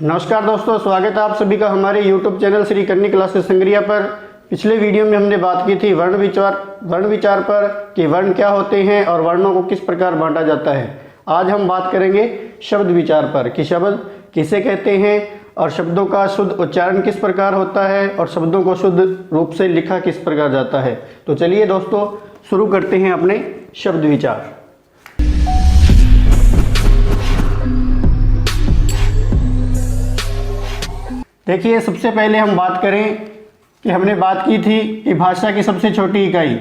नमस्कार दोस्तों, स्वागत है आप सभी का हमारे YouTube चैनल श्री कन्या क्लासेस संग्रिया पर। पिछले वीडियो में हमने बात की थी वर्ण विचार पर कि वर्ण क्या होते हैं और वर्णों को किस प्रकार बांटा जाता है। आज हम बात करेंगे शब्द विचार पर कि शब्द किसे कहते हैं और शब्दों का शुद्ध उच्चारण किस प्रकार होता है और शब्दों को शुद्ध रूप से लिखा किस प्रकार जाता है। तो चलिए दोस्तों शुरू करते हैं अपने शब्द विचार। देखिए, सबसे पहले हम बात करें कि हमने बात की थी कि भाषा की सबसे छोटी इकाई,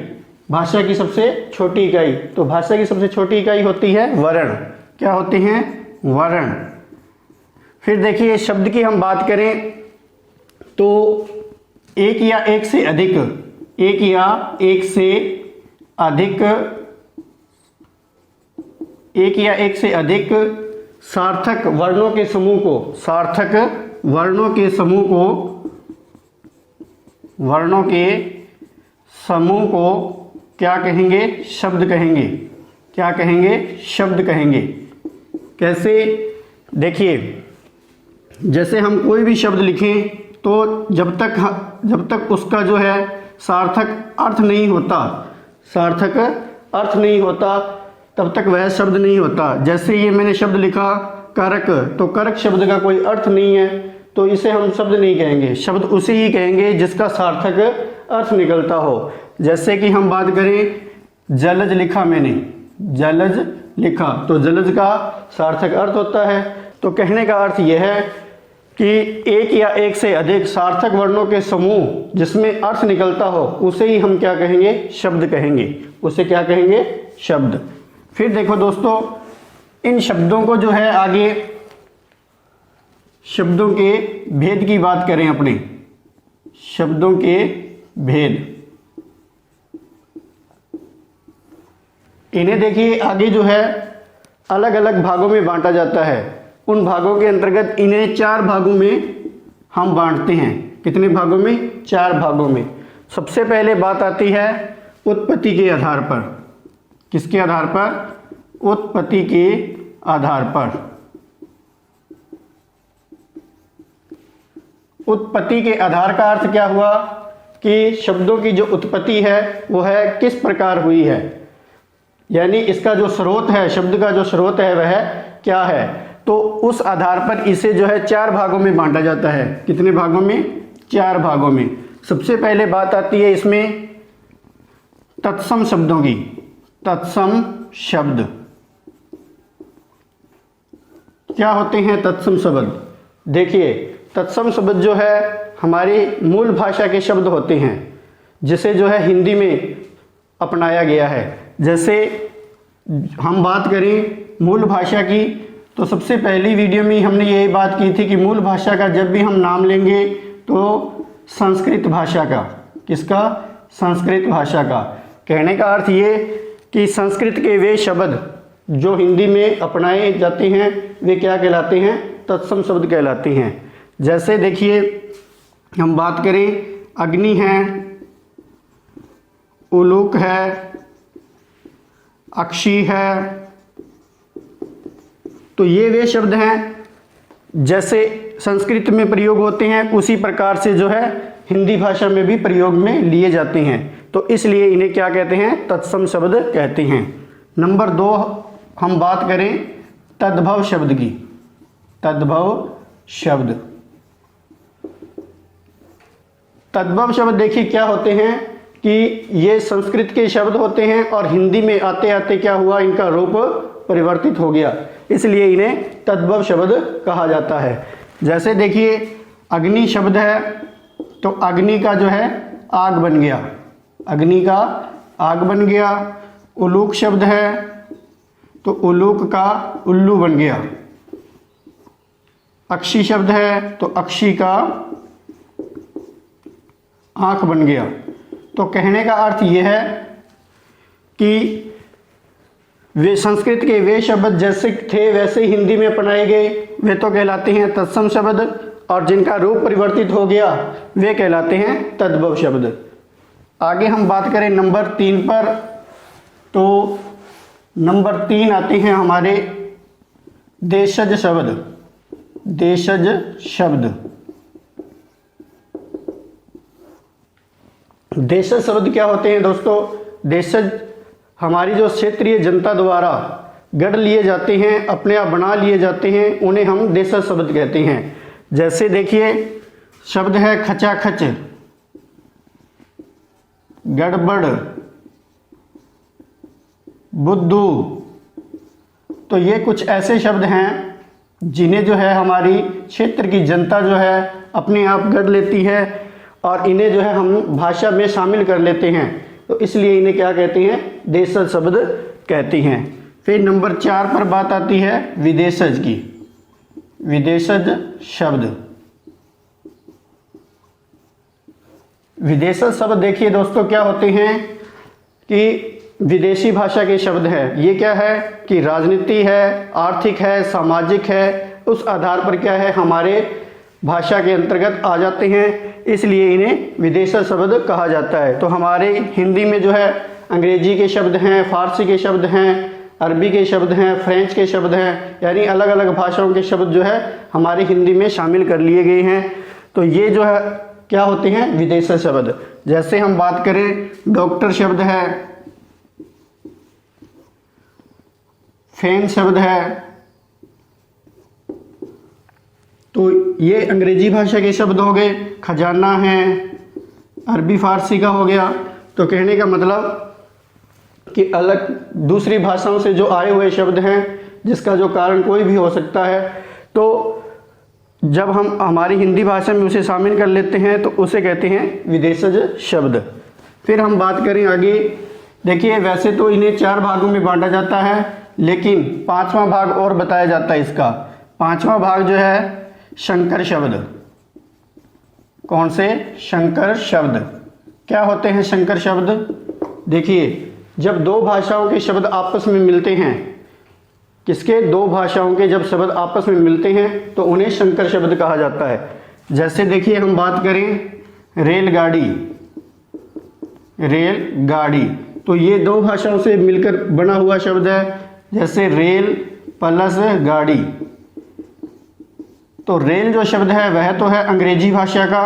भाषा की सबसे छोटी इकाई, तो भाषा की सबसे छोटी इकाई होती है वर्ण। क्या होती हैं? वर्ण। फिर देखिए, शब्द की हम बात करें तो एक या एक से अधिक सार्थक वर्णों के समूह को क्या कहेंगे? शब्द कहेंगे। क्या कहेंगे? शब्द कहेंगे। कैसे? देखिए, जैसे हम कोई भी शब्द लिखें तो जब तक उसका जो है सार्थक अर्थ नहीं होता तब तक वह शब्द नहीं होता। जैसे ये मैंने शब्द लिखा करक, तो करक शब्द का कोई अर्थ नहीं है, तो इसे हम शब्द नहीं कहेंगे। शब्द उसे ही कहेंगे जिसका सार्थक अर्थ निकलता हो। जैसे कि हम बात करें जलज लिखा मैंने, जलज लिखा, तो जलज का सार्थक अर्थ होता है। तो कहने का अर्थ यह है कि एक या एक से अधिक सार्थक वर्णों के समूह जिसमें अर्थ निकलता हो उसे ही हम क्या कहेंगे? शब्द कहेंगे। उसे क्या कहेंगे? शब्द। फिर देखो दोस्तों, इन शब्दों को जो है आगे शब्दों के भेद की बात करें अपने, शब्दों के भेद। इन्हें देखिए आगे जो है अलग अलग भागों में बांटा जाता है। उन भागों के अंतर्गत इन्हें 4 भागों में हम बांटते हैं। कितने भागों में? 4 भागों में। सबसे पहले बात आती है उत्पत्ति के आधार पर। किसके आधार पर? उत्पत्ति के आधार पर। उत्पत्ति के आधार का अर्थ क्या हुआ कि शब्दों की जो उत्पत्ति है वो है किस प्रकार हुई है, यानी इसका जो स्रोत है, शब्द का जो स्रोत है वह क्या है। तो उस आधार पर इसे जो है 4 भागों में बांटा जाता है। कितने भागों में? 4 भागों में। सबसे पहले बात आती है इसमें तत्सम शब्दों की। तत्सम शब्द क्या होते हैं? तत्सम शब्द। देखिए, तत्सम शब्द जो है हमारी मूल भाषा के शब्द होते हैं जिसे जो है हिंदी में अपनाया गया है। जैसे हम बात करें मूल भाषा की, तो सबसे पहली वीडियो में हमने यही बात की थी कि मूल भाषा का जब भी हम नाम लेंगे तो संस्कृत भाषा का। किसका? संस्कृत भाषा का। कहने का अर्थ ये कि संस्कृत के वे शब्द जो हिंदी में अपनाए जाते हैं वे क्या कहलाते हैं? तत्सम शब्द कहलाते हैं। जैसे देखिए, हम बात करें अग्नि है, उलूक है, अक्षी है, तो ये वे शब्द हैं जैसे संस्कृत में प्रयोग होते हैं उसी प्रकार से जो है हिंदी भाषा में भी प्रयोग में लिए जाते हैं। तो इसलिए इन्हें क्या कहते हैं? तत्सम शब्द कहते हैं। नंबर 2 हम बात करें तद्भव शब्द की। तद्भव शब्द। तद्भव शब्द देखिए क्या होते हैं कि ये संस्कृत के शब्द होते हैं और हिंदी में आते आते क्या हुआ, इनका रूप परिवर्तित हो गया, इसलिए इन्हें तद्भव शब्द कहा जाता है। जैसे देखिए अग्नि शब्द है तो अग्नि का जो है आग बन गया, अग्नि का आग बन गया। उलूक शब्द है तो उलूक का उल्लू बन गया। अक्षी शब्द है तो अक्षी का आंख बन गया। तो कहने का अर्थ यह है कि वे संस्कृत के वे शब्द जैसे थे वैसे ही हिंदी में अपनाए गए, वे तो कहलाते हैं तत्सम शब्द, और जिनका रूप परिवर्तित हो गया वे कहलाते हैं तद्भव शब्द। आगे हम बात करें नंबर 3 पर, तो नंबर 3 आते हैं हमारे देशज शब्द। देशज शब्द। देशज शब्द क्या होते हैं दोस्तों? देशज हमारी जो क्षेत्रीय जनता द्वारा गढ़ लिए जाते हैं, अपने आप बना लिए जाते हैं, उन्हें हम देशज शब्द कहते हैं। जैसे देखिए शब्द है खचाखच, गड़बड़, बुद्धू। तो ये कुछ ऐसे शब्द हैं जिन्हें जो है हमारी क्षेत्र की जनता जो है अपने आप गढ़ लेती है और इन्हें जो है हम भाषा में शामिल कर लेते हैं, तो इसलिए इन्हें क्या कहते हैं? देशज शब्द कहती हैं। फिर नंबर 4 पर बात आती है विदेशज की। विदेशज शब्द। विदेशज शब्द देखिए दोस्तों क्या होते हैं कि विदेशी भाषा के शब्द हैं। ये क्या है कि राजनीति है, आर्थिक है, सामाजिक है, उस आधार पर क्या है हमारे भाषा के अंतर्गत आ जाते हैं, इसलिए इन्हें विदेशज शब्द कहा जाता है। तो हमारे हिंदी में जो है अंग्रेजी के शब्द हैं, फारसी के शब्द हैं, अरबी के शब्द हैं, फ्रेंच के शब्द हैं, यानी अलग अलग भाषाओं के शब्द जो है हमारी हिंदी में शामिल कर लिए गए हैं। तो ये जो है क्या होते हैं? विदेशज शब्द। जैसे हम बात करें डॉक्टर शब्द है, फैन शब्द है, तो ये अंग्रेजी भाषा के शब्द हो गए। खजाना है, अरबी फारसी का हो गया। तो कहने का मतलब कि अलग दूसरी भाषाओं से जो आए हुए शब्द हैं जिसका जो कारण कोई भी हो सकता है, तो जब हम हमारी हिंदी भाषा में उसे शामिल कर लेते हैं तो उसे कहते हैं विदेशज शब्द। फिर हम बात करें आगे, देखिए वैसे तो इन्हें 4 भागों में बांटा जाता है, लेकिन 5वां भाग और बताया जाता है इसका। 5वां भाग जो है संकर शब्द। कौन से? संकर शब्द। क्या होते हैं संकर शब्द? देखिए जब 2 भाषाओं के शब्द आपस में मिलते हैं, किसके? 2 भाषाओं के जब शब्द आपस में मिलते हैं तो उन्हें संकर शब्द कहा जाता है। जैसे देखिए हम बात करें रेलगाड़ी, रेलगाड़ी, तो ये 2 भाषाओं से मिलकर बना हुआ शब्द है। जैसे रेल प्लस गाड़ी, तो रेल जो शब्द है वह तो है अंग्रेजी भाषा का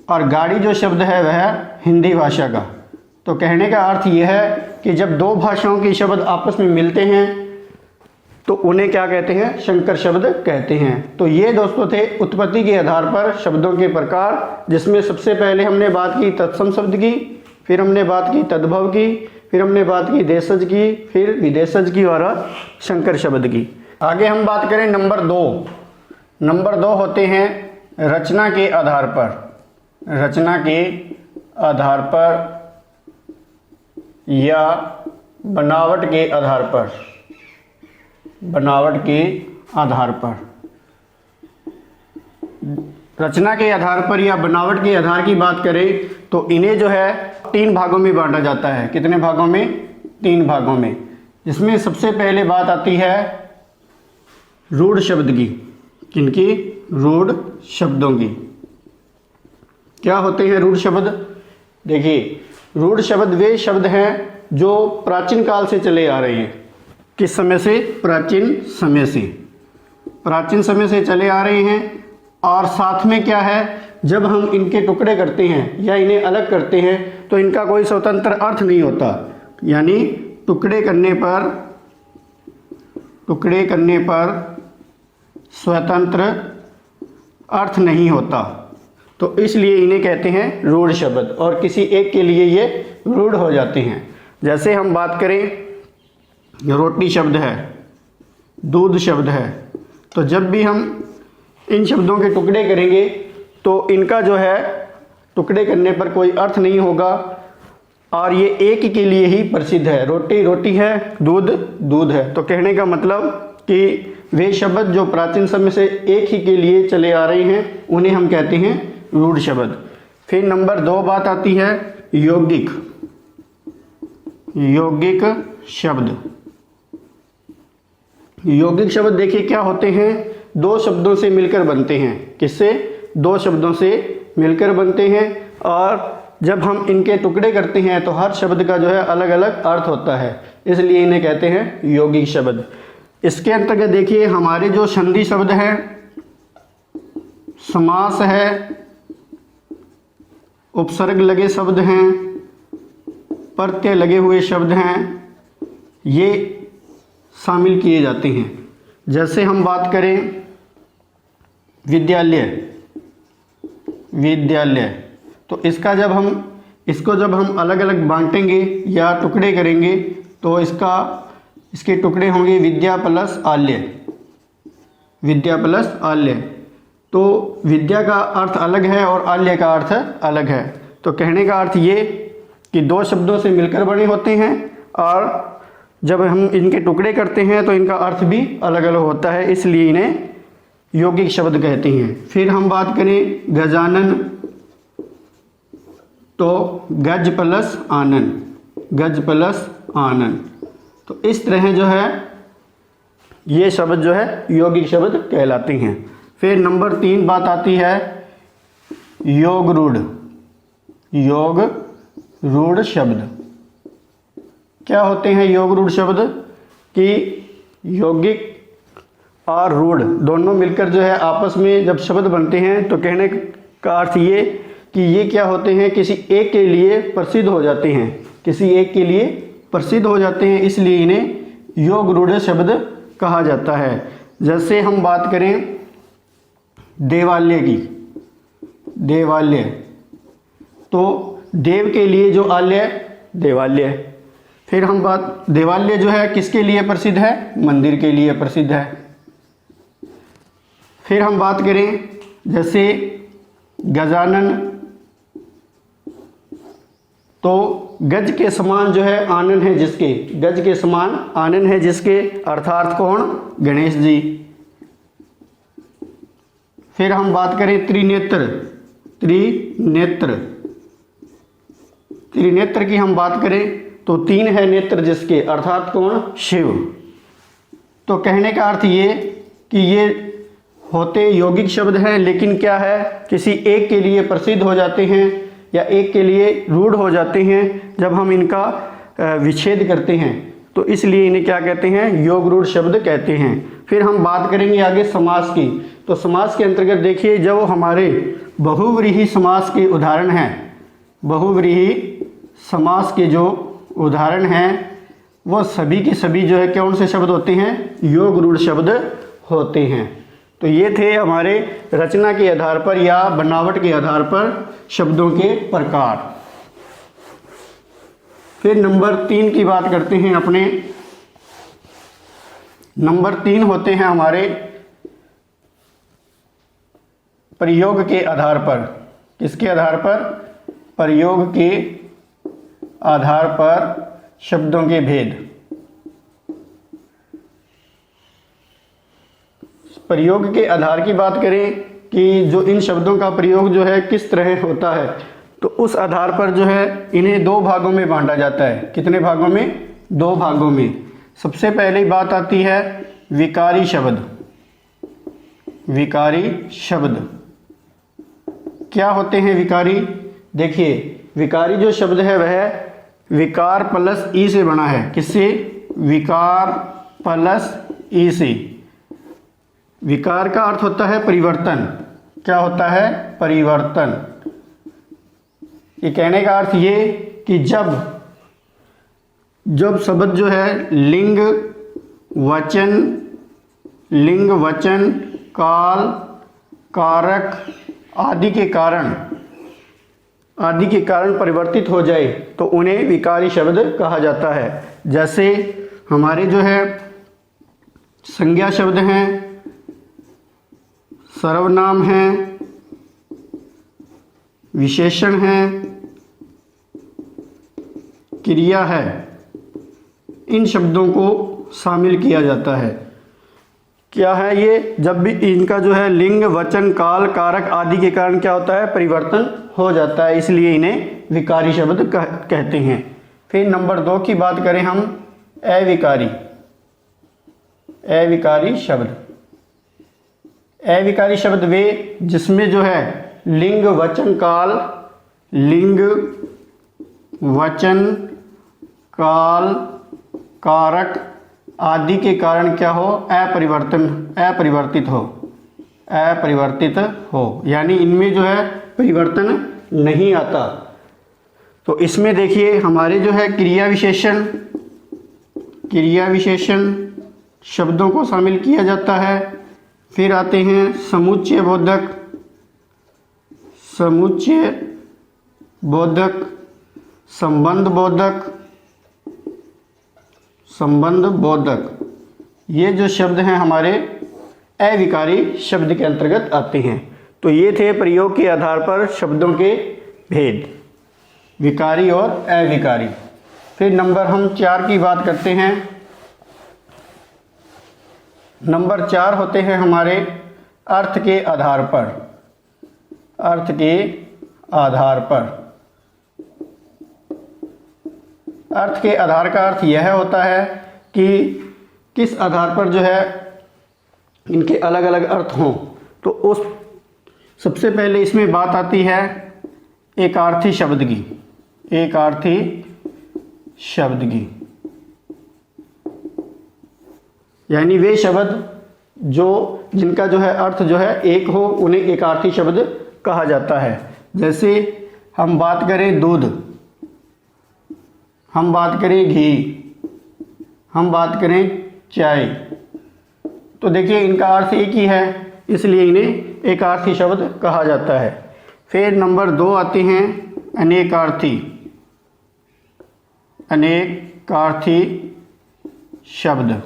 और गाड़ी जो शब्द है वह हिंदी भाषा का। तो कहने का अर्थ यह है कि जब 2 भाषाओं के शब्द आपस में मिलते हैं तो उन्हें क्या कहते हैं? संकर शब्द कहते हैं। तो ये दोस्तों थे उत्पत्ति के आधार पर शब्दों के प्रकार, जिसमें सबसे पहले हमने बात की तत्सम शब्द की, फिर हमने बात की तद्भव की, फिर हमने बात की देशज की, फिर विदेशज की और संकर शब्द की। आगे हम बात करें नंबर 2। नंबर 2 होते हैं रचना के आधार पर। रचना के आधार पर या बनावट के आधार पर। बनावट के आधार पर। रचना के आधार पर या बनावट के आधार की बात करें तो इन्हें जो है 3 भागों में बांटा जाता है। कितने भागों में? 3 भागों में। जिसमें सबसे पहले बात आती है रूढ़ शब्द की। किनकी? रूढ़ शब्दों की। क्या होते हैं रूढ़ शब्द? देखिए रूढ़ शब्द वे शब्द हैं जो प्राचीन काल से चले आ रहे हैं। किस समय से? प्राचीन समय से। प्राचीन समय से चले आ रहे हैं। और साथ में क्या है, जब हम इनके टुकड़े करते हैं या इन्हें अलग करते हैं तो इनका कोई स्वतंत्र अर्थ नहीं होता, यानी टुकड़े करने पर स्वतंत्र अर्थ नहीं होता, तो इसलिए इन्हें कहते हैं रूढ़ शब्द और किसी एक के लिए ये रूढ़ हो जाते हैं। जैसे हम बात करें रोटी शब्द है, दूध शब्द है, तो जब भी हम इन शब्दों के टुकड़े करेंगे तो इनका जो है टुकड़े करने पर कोई अर्थ नहीं होगा और ये एक ही के लिए ही प्रसिद्ध है। रोटी रोटी है, दूध दूध है। तो कहने का मतलब कि वे शब्द जो प्राचीन समय से एक ही के लिए चले आ रहे हैं उन्हें हम कहते हैं रूढ़ शब्द। फिर नंबर 2 बात आती है यौगिक। यौगिक शब्द। यौगिक शब्द देखिए क्या होते हैं, 2 शब्दों से मिलकर बनते हैं। किससे? 2 शब्दों से मिलकर बनते हैं और जब हम इनके टुकड़े करते हैं तो हर शब्द का जो है अलग अलग अर्थ होता है, इसलिए इन्हें कहते हैं यौगिक शब्द। इसके अंतर्गत देखिए हमारे जो संधि शब्द हैं, समास है, उपसर्ग लगे शब्द हैं, प्रत्यय लगे हुए शब्द हैं, ये शामिल किए जाते हैं। जैसे हम बात करें विद्यालय, विद्यालय, तो इसको जब हम अलग अलग बांटेंगे या टुकड़े करेंगे तो इसके टुकड़े होंगे विद्या प्लस आल्य, विद्या प्लस आल्य। तो विद्या का अर्थ अलग है और आल्य का अर्थ अलग है। तो कहने का अर्थ ये कि दो शब्दों से मिलकर बने होते हैं और जब हम इनके टुकड़े करते हैं तो इनका अर्थ भी अलग अलग होता है, इसलिए इन्हें यौगिक शब्द कहते हैं। फिर हम बात करें गजानन, तो गज प्लस आनन, गज प्लस आनन। तो इस तरह जो है ये शब्द जो है यौगिक शब्द कहलाते हैं। फिर नंबर 3 बात आती है योग रूढ़, योग रूढ़ शब्द। क्या होते हैं योग रूढ़ शब्द? कि यौगिक और रूढ़ दोनों मिलकर जो है आपस में जब शब्द बनते हैं तो कहने का अर्थ ये कि ये क्या होते हैं, किसी एक के लिए प्रसिद्ध हो जाते हैं, किसी एक के लिए प्रसिद्ध हो जाते हैं, इसलिए इन्हें योग रूढ़ शब्द कहा जाता है। जैसे हम बात करें देवालय की, देवालय, तो देव के लिए जो आलय, देवालय। फिर हम बात, देवालय जो है किसके लिए प्रसिद्ध है? मंदिर के लिए प्रसिद्ध है। फिर हम बात करें जैसे गजानन, तो गज के समान जो है आनन है जिसके, गज के समान आनन है जिसके, अर्थात कौन? गणेश जी। फिर हम बात करें त्रिनेत्र, त्रिनेत्र, त्रिनेत्र की हम बात करें तो 3 है नेत्र जिसके, अर्थात कौन? शिव। तो कहने का अर्थ ये कि ये होते यौगिक शब्द हैं, लेकिन क्या है, किसी एक के लिए प्रसिद्ध हो जाते हैं या एक के लिए रूढ़ हो जाते हैं जब हम इनका विच्छेद करते हैं, तो इसलिए इन्हें क्या कहते हैं? योग रूढ़ शब्द कहते हैं। फिर हम बात करेंगे आगे समास की। तो समास के अंतर्गत देखिए जो हमारे बहुव्रीहि समास के उदाहरण हैं, बहुव्रीहि समास के जो उदाहरण हैं वो सभी के सभी जो है कौन से शब्द होते हैं? योग रूढ़ शब्द होते हैं। तो ये थे हमारे रचना के आधार पर या बनावट के आधार पर शब्दों के प्रकार। फिर नंबर 3 की बात करते हैं अपने। नंबर 3 होते हैं हमारे प्रयोग के आधार पर। किसके आधार पर? प्रयोग के आधार पर शब्दों के भेद। प्रयोग के आधार की बात करें कि जो इन शब्दों का प्रयोग जो है किस तरह होता है, तो उस आधार पर जो है इन्हें 2 भागों में बांटा जाता है। कितने भागों में? 2 भागों में। सबसे पहले बात आती है विकारी शब्द। विकारी शब्द क्या होते हैं विकारी? देखिए विकारी जो शब्द है वह विकार प्लस ई से बना है। किससे? विकार प्लस ई से। विकार का अर्थ होता है परिवर्तन। क्या होता है? परिवर्तन। ये कहने का अर्थ ये कि जब शब्द जो है लिंग वचन काल कारक आदि के कारण परिवर्तित हो जाए तो उन्हें विकारी शब्द कहा जाता है। जैसे हमारे जो है संज्ञा शब्द हैं, सर्वनाम हैं, विशेषण हैं, क्रिया है, इन शब्दों को शामिल किया जाता है। क्या है ये? जब भी इनका जो है लिंग वचन काल कारक आदि के कारण क्या होता है? परिवर्तन हो जाता है, इसलिए इन्हें विकारी शब्द कहते हैं। फिर नंबर 2 की बात करें हम अविकारी। अविकारी शब्द। अविकारी शब्द वे जिसमें जो है लिंग वचन काल कारक आदि के कारण क्या हो, अपरिवर्तित हो, यानी इनमें जो है परिवर्तन नहीं आता। तो इसमें देखिए हमारे जो है क्रिया विशेषण शब्दों को शामिल किया जाता है। फिर आते हैं समुच्चय बोधक, संबंध बोधक, ये जो शब्द हैं हमारे अविकारी शब्द के अंतर्गत आते हैं। तो ये थे प्रयोग के आधार पर शब्दों के भेद, विकारी और अविकारी। फिर नंबर हम 4 की बात करते हैं। नंबर 4 होते हैं हमारे अर्थ के आधार पर। अर्थ के आधार का अर्थ यह होता है कि किस आधार पर जो है इनके अलग अलग अर्थ हों। तो उस सबसे पहले इसमें बात आती है एकार्थी शब्द की, यानी वे शब्द जिनका जो है अर्थ जो है एक हो, उन्हें एकार्थी शब्द कहा जाता है। जैसे हम बात करें दूध, हम बात करें घी, हम बात करें चाय, तो देखिए इनका अर्थ एक ही है, इसलिए इन्हें एकार्थी शब्द कहा जाता है। फिर नंबर 2 आते हैं अनेकार्थी शब्द।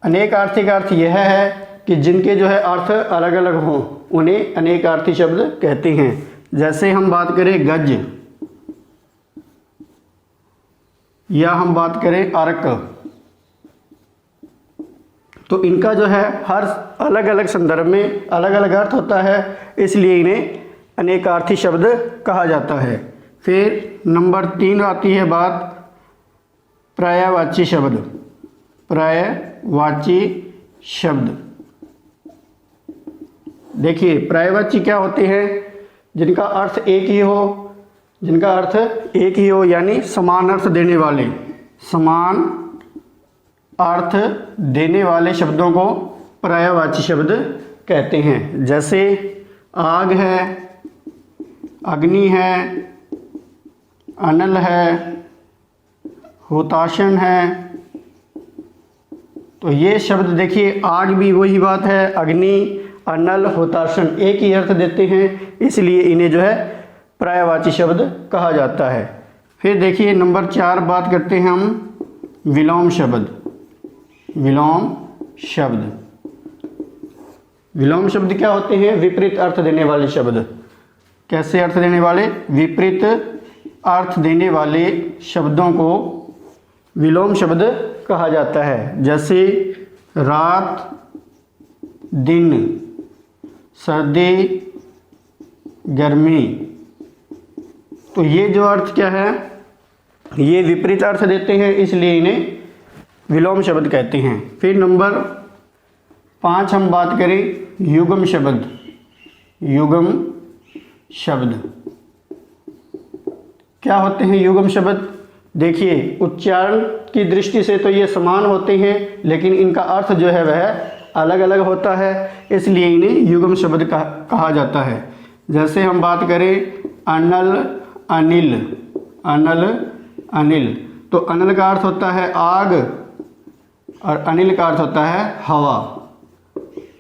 अनेकार्थी का अर्थ यह है कि जिनके जो है अर्थ अलग अलग हों, उन्हें अनेकार्थी शब्द कहते हैं। जैसे हम बात करें गज, या हम बात करें अर्क, तो इनका जो है हर अलग अलग संदर्भ में अलग अलग अर्थ होता है, इसलिए इन्हें अनेकार्थी शब्द कहा जाता है। फिर नंबर 3 आती है बात पर्यायवाची शब्द। देखिए पर्यायवाची क्या होते हैं, जिनका अर्थ एक ही हो, यानी समान अर्थ देने वाले शब्दों को पर्यायवाची शब्द कहते हैं। जैसे आग है, अग्नि है, अनल है, हुताशन है। तो ये शब्द देखिए, आग भी वही बात है, अग्नि, अनल, हुताशन एक ही अर्थ देते हैं, इसलिए इन्हें जो है पर्यायवाची शब्द कहा जाता है। फिर देखिए नंबर 4 बात करते हैं हम विलोम शब्द क्या होते हैं, विपरीत अर्थ देने वाले शब्द। कैसे अर्थ देने वाले, विपरीत अर्थ देने वाले शब्दों को विलोम शब्द कहा जाता है। जैसे रात, दिन, सर्दी, गर्मी, तो ये जो अर्थ क्या है, ये विपरीत अर्थ देते हैं, इसलिए इन्हें विलोम शब्द कहते हैं। फिर नंबर 5 हम बात करें युग्म शब्द। क्या होते हैं युग्म शब्द? देखिए उच्चारण की दृष्टि से तो ये समान होते हैं, लेकिन इनका अर्थ जो है वह अलग अलग होता है, इसलिए इन्हें युग्म शब्द कहा जाता है। जैसे हम बात करें अनल, अनिल, तो अनल का अर्थ होता है आग और अनिल का अर्थ होता है हवा।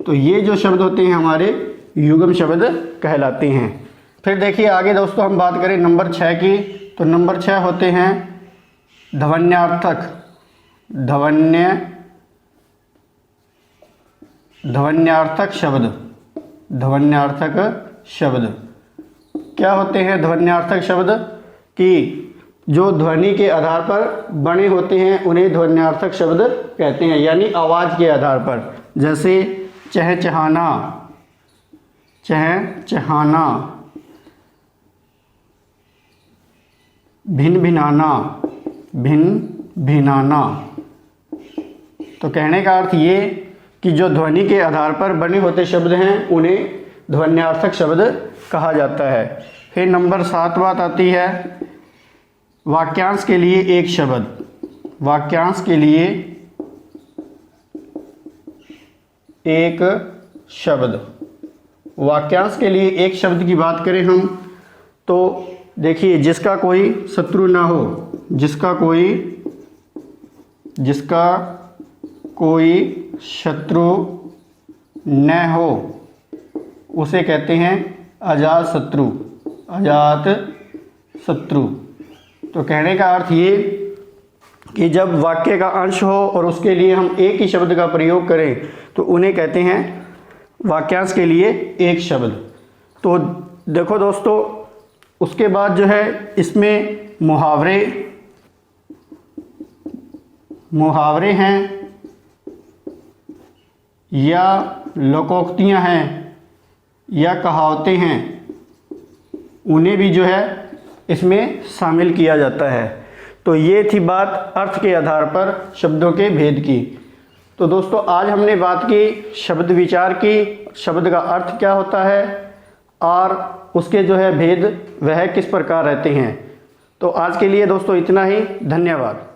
तो ये जो शब्द होते हैं हमारे युग्म शब्द कहलाते हैं। फिर देखिए आगे दोस्तों हम बात करें नंबर 6 की, तो नंबर 6 होते हैं ध्वन्यार्थक शब्द। क्या होते हैं ध्वन्यार्थक शब्द? कि जो ध्वनि के आधार पर बने होते हैं उन्हें ध्वन्यार्थक शब्द कहते हैं, यानी आवाज़ के आधार पर। जैसे चहचहाना, भिनभिनाना। तो कहने का अर्थ ये कि जो ध्वनि के आधार पर बने होते शब्द हैं उन्हें ध्वन्यार्थक शब्द कहा जाता है। फिर नंबर 7 बात आती है वाक्यांश के लिए एक शब्द, वाक्यांश के लिए एक शब्द। वाक्यांश के लिए एक शब्द की बात करें हम तो देखिए, जिसका कोई शत्रु ना हो, जिसका कोई शत्रु न हो, उसे कहते हैं अजात शत्रु, अजात शत्रु। तो कहने का अर्थ ये कि जब वाक्य का अंश हो और उसके लिए हम एक ही शब्द का प्रयोग करें तो उन्हें कहते हैं वाक्यांश के लिए एक शब्द। तो देखो दोस्तों, उसके बाद जो है इसमें मुहावरे हैं या लोकोक्तियाँ हैं या कहावतें हैं, उन्हें भी जो है इसमें शामिल किया जाता है। तो ये थी बात अर्थ के आधार पर शब्दों के भेद की। तो दोस्तों, आज हमने बात की शब्द विचार की, शब्द का अर्थ क्या होता है और उसके जो है भेद वह किस प्रकार रहते हैं। तो आज के लिए दोस्तों इतना ही, धन्यवाद।